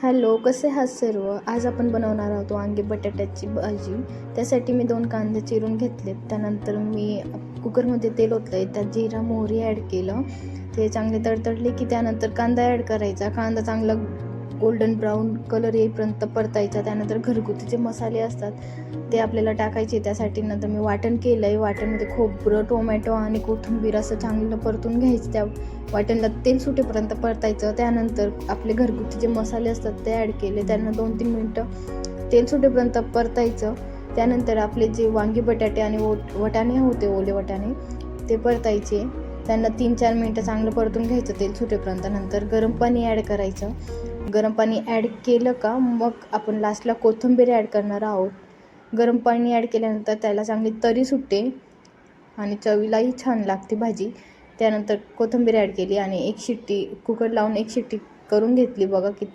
Hello, कसे आहात सर्व? आज आपण बनवणार आहोत वांगी बटाट्याची भाजी. त्यासाठी मी 2 कांदे चिरून घेतलेत. त्यानंतर मी कुकरमध्ये तेल ओतलं, त्यात जिरा मोहरी ॲड केलं. ते चांगले तडतडले की त्यानंतर कांदा ॲड करायचा. कांदा चांगला गोल्डन ब्राऊन कलर येईपर्यंत परतायचा. त्यानंतर घरगुती जे मसाले असतात ते आपल्याला टाकायचे. त्यासाठी नंतर मी वाटण केलं आहे. वाटणमध्ये खोबरं, टोमॅटो आणि कोथिंबीर असं चांगलं परतून घ्यायचं. त्या वाटणला तेल सुटेपर्यंत परतायचं. त्यानंतर आपले घरगुती जे मसाले असतात ते ॲड केले. त्यांना 2-3 मिनटं तेल सुटेपर्यंत परतायचं. त्यानंतर आपले जे वांगी बटाटे आणि वाटाणे होते, ओले वाटाणे, ते परतायचे. त्यांना 3-4 मिनटं चांगलं परतून घ्यायचं तेल सुटेपर्यंत. नंतर गरम पाणी ॲड करायचं. गरम पाणी ॲड केलं का मग आपण लास्टला कोथिंबीर ॲड करणार आहोत. गरम पाणी ॲड केल्यानंतर त्याला चांगली तरी सुटते आणि चवीलाही छान लागते भाजी. त्यानंतर कोथिंबीर ॲड केली आणि 1 शिट्टी कुकर लावून 1 शिट्टी करून घेतली. बघा किती